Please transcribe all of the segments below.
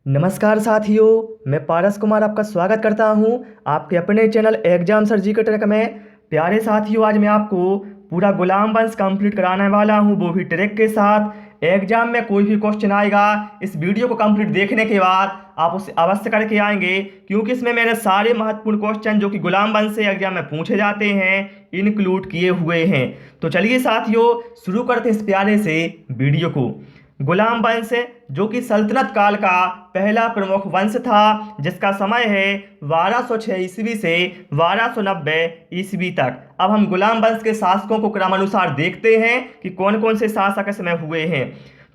नमस्कार साथियों, मैं पारस कुमार आपका स्वागत करता हूं आपके अपने चैनल एग्जाम सर्जिकल ट्रैक में। प्यारे साथियों, आज मैं आपको पूरा गुलाम वंश कंप्लीट कराने वाला हूं, वो भी ट्रैक के साथ। एग्जाम में कोई भी क्वेश्चन आएगा, इस वीडियो को कंप्लीट देखने के बाद आप उसे अवश्य करके आएंगे, क्योंकि इसमें मैंने सारे महत्वपूर्ण क्वेश्चन जो कि गुलाम वंश से एग्जाम में पूछे जाते हैं इंक्लूड किए हुए हैं। तो चलिए साथियों, शुरू करते हैं इस प्यारे से वीडियो को। गुलाम वंश जो कि सल्तनत काल का पहला प्रमुख वंश था, जिसका समय है 1206 ईस्वी से 1290 ईस्वी तक। अब हम गुलाम वंश के शासकों को क्रमानुसार देखते हैं कि कौन कौन से शासक इसमें हुए हैं।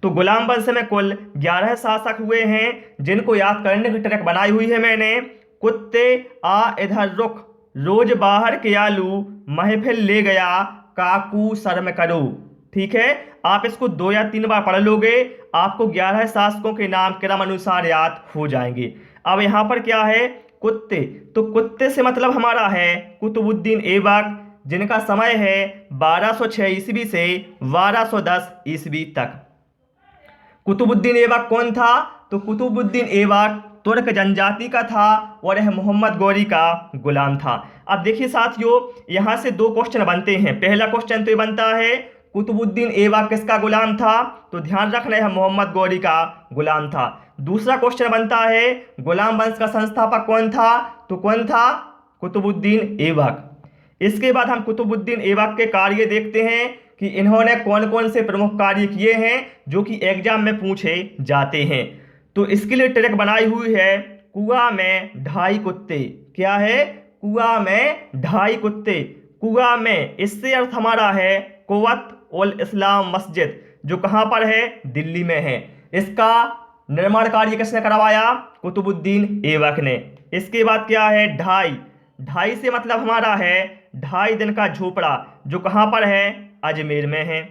तो गुलाम वंश में कुल 11 शासक हुए हैं, जिनको याद करने की ट्रैक बनाई हुई है मैंने। कुत्ते आ इधर रुख, रोज बाहर के आलू, महफिल ले गया काकू शर्म करो। ठीक है, आप इसको 2 या 3 बार पढ़ लोगे, आपको 11 शासकों के नाम क्रम अनुसार याद हो जाएंगे। अब यहाँ पर क्या है, कुत्ते। तो कुत्ते से मतलब हमारा है कुतुबुद्दीन ऐबक, जिनका समय है 1206 ईस्वी से 1210 ईस्वी तक। कुतुबुद्दीन ऐबक कौन था? तो कुतुबुद्दीन ऐबक तुर्क जनजाति का था और यह मोहम्मद गौरी का गुलाम था। अब देखिए साथियों, यहाँ से 2 क्वेश्चन बनते हैं। पहला क्वेश्चन तो ये बनता है कुतुबुद्दीन ऐबक किसका गुलाम था? तो ध्यान रखना है मोहम्मद गौरी का गुलाम था। दूसरा क्वेश्चन बनता है गुलाम वंश का संस्थापक कौन था? तो कौन था? कुतुबुद्दीन ऐबक। इसके बाद हम कुतुबुद्दीन ऐबक के कार्य देखते हैं कि इन्होंने कौन कौन से प्रमुख कार्य किए हैं जो कि एग्जाम में पूछे जाते हैं। तो इसके लिए ट्रैक बनाई हुई है कुआं में ढाई कुत्ते। क्या है? कुआं में ढाई कुत्ते। कुआं में, इससे अर्थ हमारा है कुव्वत उल इस्लाम मस्जिद, जो कहाँ पर है? दिल्ली में है। इसका निर्माण कार्य किसने करवाया? कुतुबुद्दीन ऐबक ने। इसके बाद क्या है? ढाई। ढाई से मतलब हमारा है 2.5 दिन का झोपड़ा, जो कहाँ पर है? अजमेर में है।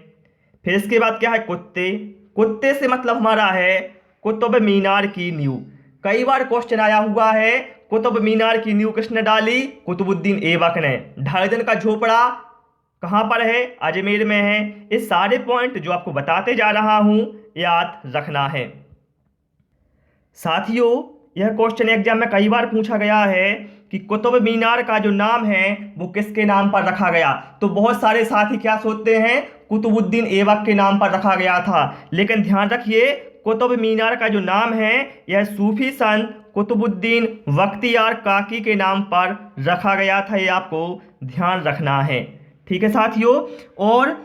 फिर इसके बाद क्या है? कुत्ते। कुत्ते से मतलब हमारा है कुतुब मीनार की नींव। कई बार क्वेश्चन आया हुआ है कुतुब मीनार की नींव किसने डाली? कुतुबुद्दीन ऐबक ने। 2.5 दिन का झोपड़ा कहाँ पर है? अजमेर में है। इस सारे पॉइंट जो आपको बताते जा रहा हूं याद रखना है। साथियों, यह क्वेश्चन एग्जाम में कई बार पूछा गया है कि कुतुब मीनार का जो नाम है वो किसके नाम पर रखा गया। तो बहुत सारे साथी क्या सोचते हैं, कुतुबुद्दीन ऐबक के नाम पर रखा गया था, लेकिन ध्यान रखिए कुतुब मीनार का जो नाम है यह सूफी संत कुतुबुद्दीन बख्तियार काकी के नाम पर रखा गया था। ये आपको ध्यान रखना है। ठीक है साथियों, और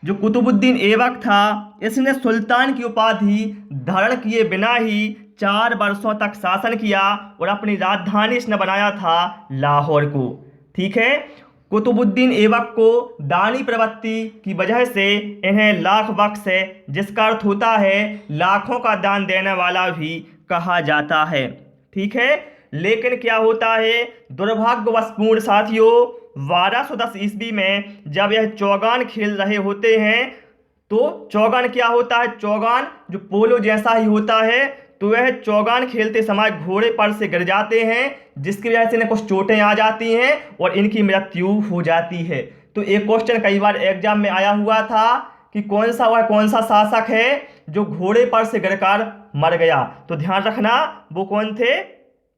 जो कुतुबुद्दीन ऐबक था, इसने सुल्तान की उपाधि धारण किए बिना ही 4 वर्षों तक शासन किया और अपनी राजधानी इसने बनाया था लाहौर को। ठीक है, कुतुबुद्दीन ऐबक को दानी प्रवृत्ति की वजह से इन्हें लाख बख्श है, जिसका अर्थ होता है लाखों का दान देने वाला भी कहा जाता है। ठीक है, लेकिन क्या होता है दुर्भाग्यवशपूर्ण साथियों, 1210 ईस्वी में जब यह चौगान खेल रहे होते हैं, तो चौगान क्या होता है? चौगान जो पोलो जैसा ही होता है। तो वह चौगान खेलते समय घोड़े पर से गिर जाते हैं, जिसकी वजह से इन्हें कुछ चोटें आ जाती हैं और इनकी मृत्यु हो जाती है। तो एक क्वेश्चन कई बार एग्जाम में आया हुआ था कि कौन सा शासक है जो घोड़े पर से गिरकर मर गया। तो ध्यान रखना वो कौन थे?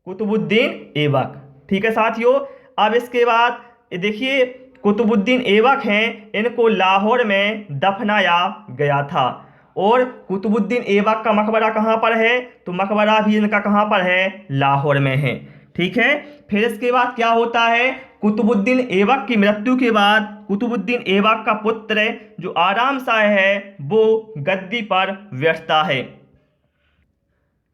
कुतुबुद्दीन ऐबक। ठीक है साथियों, अब इसके बाद देखिए कुतुबुद्दीन ऐबक हैं, इनको लाहौर में दफनाया गया था। और कुतुबुद्दीन ऐबक का मकबरा कहाँ पर है? तो मकबरा भी इनका कहाँ पर है? लाहौर में है। ठीक है, फिर इसके बाद क्या होता है, कुतुबुद्दीन ऐबक की मृत्यु के बाद कुतुबुद्दीन ऐबक का पुत्र जो आराम शाह है वो गद्दी पर बैठता है।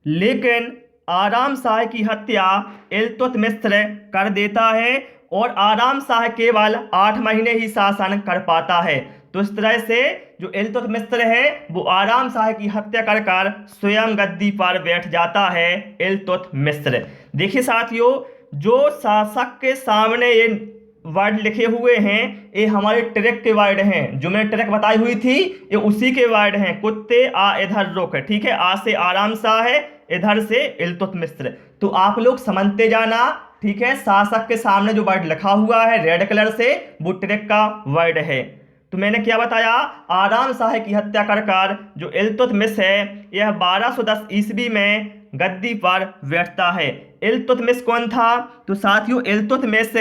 लेकिन आराम शाह की हत्या इल्तुतमिश कर देता है और आराम शाह केवल 8 महीने ही शासन कर पाता है। तो इस तरह से जो इल्तुतमिश है वो आराम शाह की हत्या कर कर स्वयं गद्दी पर बैठ जाता है इल्तुतमिश। देखिए साथियों, जो शासक के सामने ये वर्ड लिखे हुए हैं ये हमारे ट्रैक के वर्ड हैं, जो मैंने ट्रैक बताई हुई थी ये उसी के वर्ड हैं। कुत्ते आ इधर रुक। ठीक है, आ से आराम शाह है, इधर से इल्तुतमिश। तो आप लोग समझते जाना। ठीक है, शासक के सामने जो वर्ड लिखा हुआ है रेड कलर से वो ट्रैक का वर्ड है। तो मैंने क्या बताया, आराम शाह की हत्या कर जो इल्तुतमिश है यह 1210 ईस्वी में गद्दी पर बैठता है। इल्तुतमिश कौन था? तो साथियों इल्तुतमिश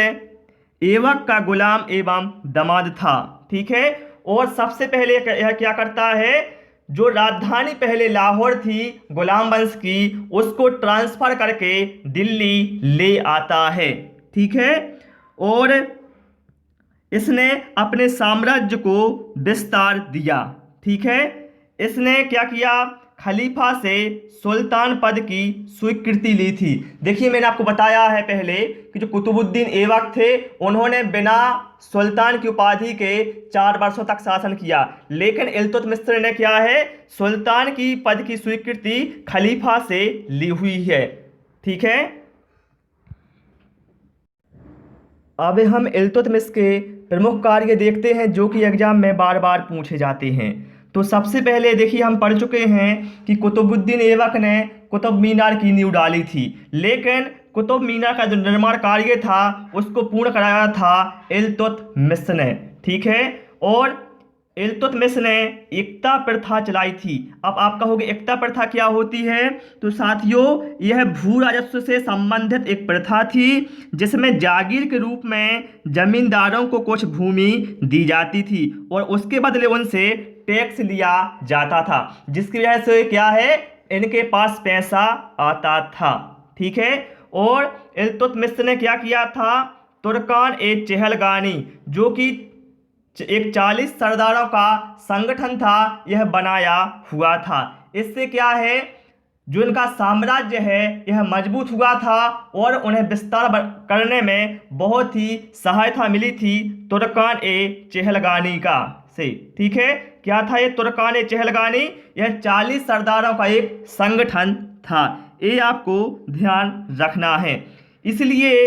ऐबक का गुलाम एवं दामाद था। ठीक है। और सबसे पहले यह क्या करता है, जो राजधानी पहले लाहौर थी गुलाम वंश की, उसको ट्रांसफर करके दिल्ली ले आता है। ठीक है। और इसने अपने साम्राज्य को विस्तार दिया। ठीक है। इसने क्या किया, खलीफा से सुल्तान पद की स्वीकृति ली थी। देखिए मैंने आपको बताया है पहले कि जो कुतुबुद्दीन ऐबक थे उन्होंने बिना सुल्तान की उपाधि के 4 वर्षों तक शासन किया, लेकिन इल्तुतमिश ने क्या है, सुल्तान की पद की स्वीकृति खलीफा से ली हुई है। ठीक है। अब हम इल्तुतमिश के प्रमुख कार्य देखते हैं जो कि एग्जाम में बार बार पूछे जाते हैं। तो सबसे पहले देखिए हम पढ़ चुके हैं कि कुतुबुद्दीन ऐबक ने कुतुब मीनार की नींव डाली थी, लेकिन कुतुब मीनार का जो निर्माण कार्य था उसको पूर्ण कराया था इल्तुतमिश ने। ठीक है। और इल्तुतमिश ने एकता प्रथा चलाई थी। अब आप कहोगे एकता प्रथा क्या होती है? तो साथियों यह भू राजस्व से संबंधित एक प्रथा थी जिसमें जागीर के रूप में जमींदारों को कुछ भूमि दी जाती थी और उसके बदले उनसे टैक्स लिया जाता था, जिसकी वजह से क्या है, इनके पास पैसा आता था। ठीक है। और इल्तुतमिश ने क्या किया था, तुर्कान ए चहलगानी जो कि एक 40 सरदारों का संगठन था, यह बनाया हुआ था। इससे क्या है, जो इनका साम्राज्य है यह मजबूत हुआ था और उन्हें विस्तार करने में बहुत ही सहायता मिली थी तुर्कान ए चहलगानी का से। ठीक है। क्या था ये तुर्कान ए चहलगानी? यह 40 सरदारों का एक संगठन था। ये आपको ध्यान रखना है। इसलिए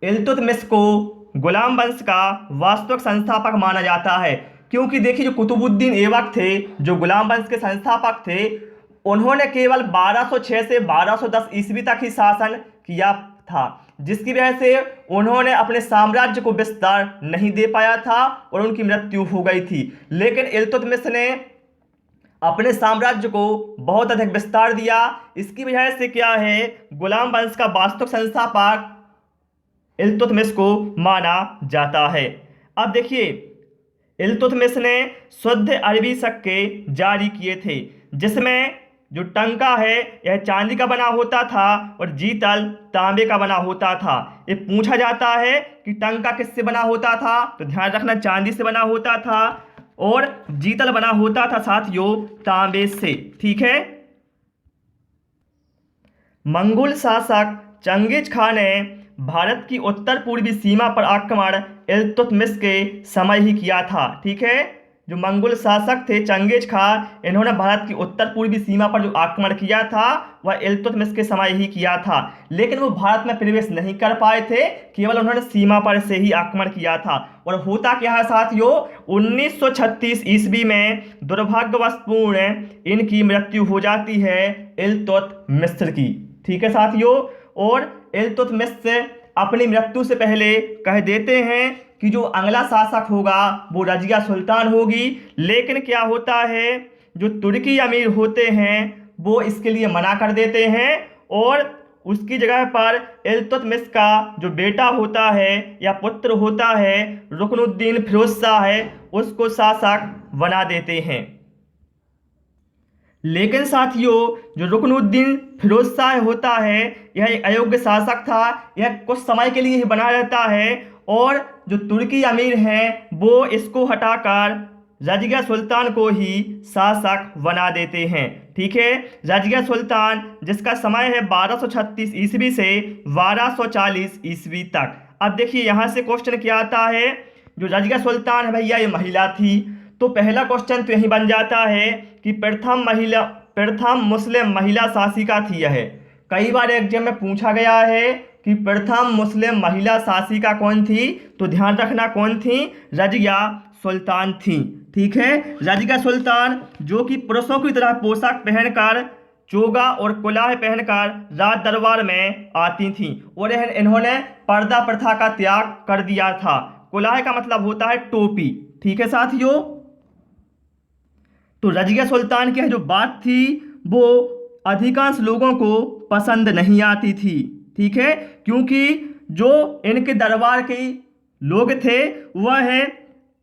इल्तुतमिश को गुलाम वंश का वास्तविक संस्थापक माना जाता है, क्योंकि देखिए जो कुतुबुद्दीन ऐबक थे, जो गुलाम वंश के संस्थापक थे, उन्होंने केवल 1206 से 1210 ईस्वी तक ही शासन किया था, जिसकी वजह से उन्होंने अपने साम्राज्य को विस्तार नहीं दे पाया था और उनकी मृत्यु हो गई थी। लेकिन इल्तुतमिश ने अपने साम्राज्य को बहुत अधिक विस्तार दिया। इसकी वजह से क्या है, गुलाम वंश का वास्तविक संस्थापक इल्तुतमिश को माना जाता है। अब देखिए इल्तुतमिश ने शुद्ध अरबी सिक्के जारी किए थे, जिसमें जो टंका है यह चांदी का बना होता था और जीतल तांबे का बना होता था। ये पूछा जाता है कि टंका किससे बना होता था, तो ध्यान रखना चांदी से बना होता था और जीतल बना होता था साथियों तांबे से। ठीक है। मंगोल शासक चंगेज खान ने भारत की उत्तर पूर्वी सीमा पर आक्रमण इल्तुतमिश के समय ही किया था। ठीक है। जो मंगोल शासक थे चंगेज खान, इन्होंने भारत की उत्तर पूर्वी सीमा पर जो आक्रमण किया था वह इल्तुतमिश के समय ही किया था, लेकिन वो भारत में प्रवेश नहीं कर पाए थे, केवल उन्होंने सीमा पर से ही आक्रमण किया था। और होता क्या है साथियों, 1936 ईस्वी में दुर्भाग्यवशपूर्ण इनकी मृत्यु हो जाती है इल्तुतमिश की। ठीक है साथियों। और इल्तुतमिश अपनी मृत्यु से पहले कह देते हैं कि जो अगला शासक होगा वो रजिया सुल्तान होगी, लेकिन क्या होता है, जो तुर्की अमीर होते हैं वो इसके लिए मना कर देते हैं और उसकी जगह पर इल्तुतमिश का जो बेटा होता है या पुत्र होता है रुकनुद्दीन फिरोज शाह है, उसको शासक बना देते हैं। लेकिन साथियों जो रुकनुद्दीन फिरोज शाह होता है यह एक अयोग्य शासक था, यह कुछ समय के लिए ही बना रहता है और जो तुर्की अमीर हैं वो इसको हटाकर रजिया सुल्तान को ही शासक बना देते हैं। ठीक है। रजिया सुल्तान जिसका समय है 1236 ईस्वी से 1240 ईस्वी तक। अब देखिए यहाँ से क्वेश्चन क्या आता है, जो रजिया सुल्तान है भैया ये महिला थी, तो पहला क्वेश्चन तो यही बन जाता है कि प्रथम मुस्लिम महिला शासिका थी यह। कई बार एग्जाम में पूछा गया है कि प्रथम मुस्लिम महिला शासिका कौन थी, तो ध्यान रखना कौन थी, रजिया सुल्तान थी। ठीक है। रजिया सुल्तान जो कि पुरुषों की तरह पोशाक पहनकर चोगा और कुलाह पहनकर राज दरबार में आती थीं और इन्होंने पर्दा प्रथा का त्याग कर दिया था। कुलाह का मतलब होता है टोपी। ठीक है साथियों। तो रजिया सुल्तान की जो बात थी वो अधिकांश लोगों को पसंद नहीं आती थी। ठीक है, क्योंकि जो इनके दरबार के लोग थे वह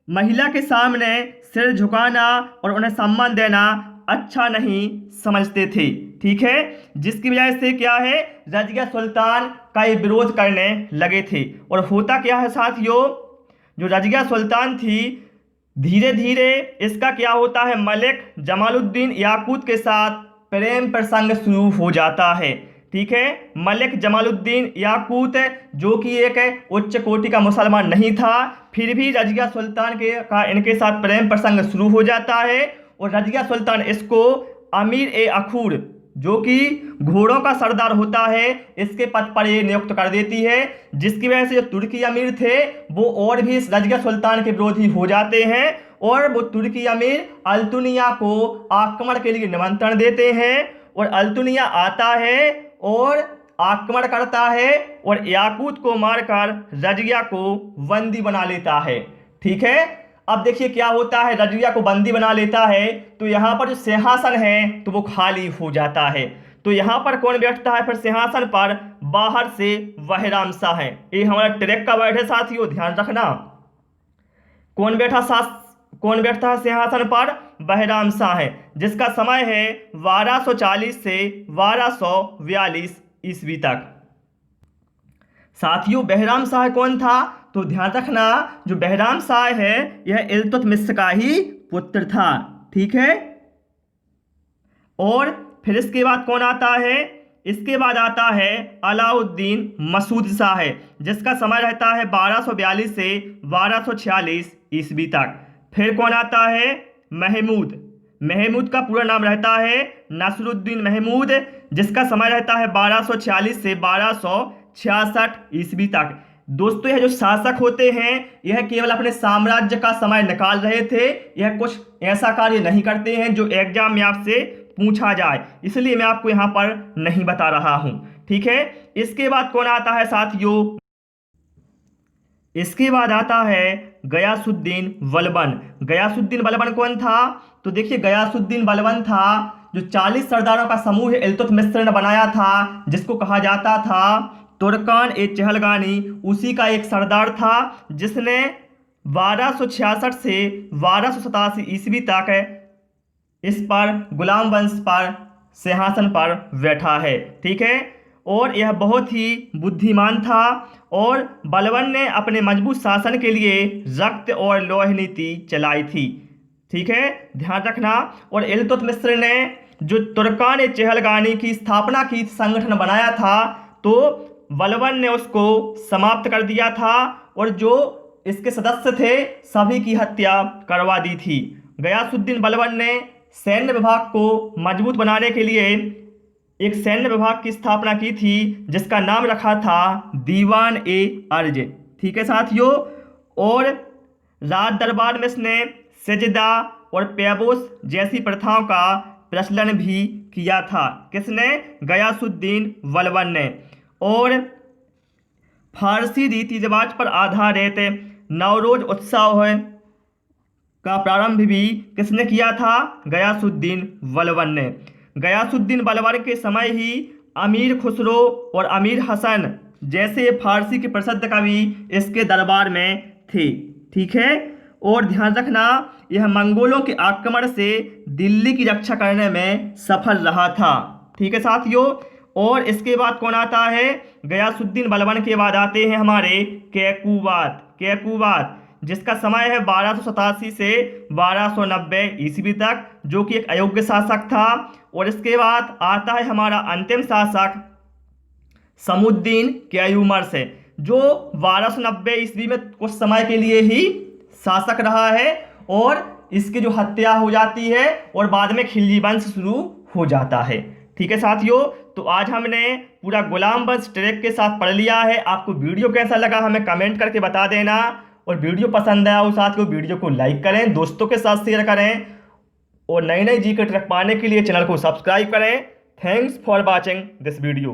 महिला के सामने सिर झुकाना और उन्हें सम्मान देना अच्छा नहीं समझते थे। ठीक है, जिसकी वजह से क्या है, रजिया सुल्तान का ये विरोध करने लगे थे। और होता क्या है साथियों, जो रजिया सुल्तान थी धीरे धीरे इसका क्या होता है, मलिक जमालुद्दीन याकूत के साथ प्रेम प्रसंग शुरू हो जाता है। ठीक है, मलिक जमालुद्दीन याकूत जो कि एक उच्च कोटि का मुसलमान नहीं था, फिर भी रजिया सुल्तान का इनके साथ प्रेम प्रसंग शुरू हो जाता है। और रजिया सुल्तान इसको अमीर ए अखूर जो कि घोड़ों का सरदार होता है इसके पद पर ये नियुक्त कर देती है, जिसकी वजह से जो तुर्की अमीर थे वो और भी इस रजिया सुल्तान के विरोधी हो जाते हैं और वो तुर्की अमीर अल्तुनिया को आक्रमण के लिए निमंत्रण देते हैं। और अल्तुनिया आता है और आक्रमण करता है और याकूत को मारकर रजिया को बंदी बना लेता है। ठीक है, अब देखिए क्या होता है, रजिया को बंदी बना लेता है तो यहाँ पर जो सिंहासन है तो वो खाली हो जाता है। तो यहाँ पर कौन बैठता है फिर सिंहासन पर, बाहर से बहराम शाह है। ये हमारा ट्रैक का वर्ड है साथियों, ध्यान रखना। कौन बैठता है सिंहासन पर, बहराम शाह है, जिसका समय है 1240 से 1242 ईस्वी तक। साथियों बहराम शाह कौन था, तो ध्यान रखना जो बहराम शाह है यह इल्तुतमिश का ही पुत्र था। ठीक है, और फिर इसके बाद कौन आता है, इसके बाद आता है अलाउद्दीन मसूद शाह है, जिसका समय रहता है 1242 से 1246 ईस्वी तक। फिर कौन आता है, महमूद का पूरा नाम रहता है नसरुद्दीन महमूद, जिसका समय रहता है 1246 से 1266 ईस्वी तक। दोस्तों यह जो शासक होते हैं यह केवल अपने साम्राज्य का समय निकाल रहे थे, यह कुछ ऐसा कार्य नहीं करते हैं जो एग्जाम में आपसे पूछा जाए, इसलिए मैं आपको यहाँ पर नहीं बता रहा हूँ। ठीक है, इसके बाद कौन आता है साथियों, इसके बाद आता है गयासुद्दीन बलबन। गयासुद्दीन बलबन कौन था, तो देखिए गयासुद्दीन बलबन था जो 40 सरदारों का समूह इल्तुतमिश ने बनाया था, जिसको कहा जाता था तुर्कान ए चहलगानी, उसी का एक सरदार था जिसने 1266 से 1287 ईस्वी तक इस पर गुलाम वंश पर सिंहासन पर बैठा है। ठीक है, और यह बहुत ही बुद्धिमान था और बलबन ने अपने मजबूत शासन के लिए रक्त और लौह नीति चलाई थी। ठीक है, ध्यान रखना। और इल्तुतमिश ने जो तुर्कान ए चहलगानी की स्थापना की, संगठन बनाया था, तो बलबन ने उसको समाप्त कर दिया था और जो इसके सदस्य थे सभी की हत्या करवा दी थी। गयासुद्दीन बलबन ने सैन्य विभाग को मजबूत बनाने के लिए एक सैन्य विभाग की स्थापना की थी, जिसका नाम रखा था दीवान ए अर्ज। ठीक है साथियों, और राज दरबार में इसने सजदा और पैबोस जैसी प्रथाओं का प्रचलन भी किया था। किसने, गयासुद्दीन बलबन ने। और फारसी रीति रिवाज पर आधारित नवरोज उत्सव का प्रारंभ भी किसने किया था, गयासुद्दीन बलबन ने। गयासुद्दीन बलबन के समय ही अमीर खुसरो और अमीर हसन जैसे फारसी के प्रसिद्ध कवि इसके दरबार में थे। ठीक है, और ध्यान रखना यह मंगोलों के आक्रमण से दिल्ली की रक्षा करने में सफल रहा था। ठीक है साथियों, और इसके बाद कौन आता है, गयासुद्दीन बलबन के बाद आते हैं हमारे कैकुबात, जिसका समय है 1287 से 1290 ईस्वी तक, जो कि एक अयोग्य शासक था। और इसके बाद आता है हमारा अंतिम शासक समुद्दीन कैयूमर्स, जो 1290 ईस्वी में कुछ समय के लिए ही शासक रहा है और इसकी जो हत्या हो जाती है और बाद में खिलजी वंश शुरू हो जाता है। ठीक है साथियों, तो आज हमने पूरा गुलाम वंश ट्रैक के साथ पढ़ लिया है। आपको वीडियो कैसा लगा हमें कमेंट करके बता देना, और वीडियो पसंद आया हो साथियों वीडियो को लाइक करें, दोस्तों के साथ शेयर करें, और नई नई जीके ट्रैक पाने के लिए चैनल को सब्सक्राइब करें। Thanks for watching this video.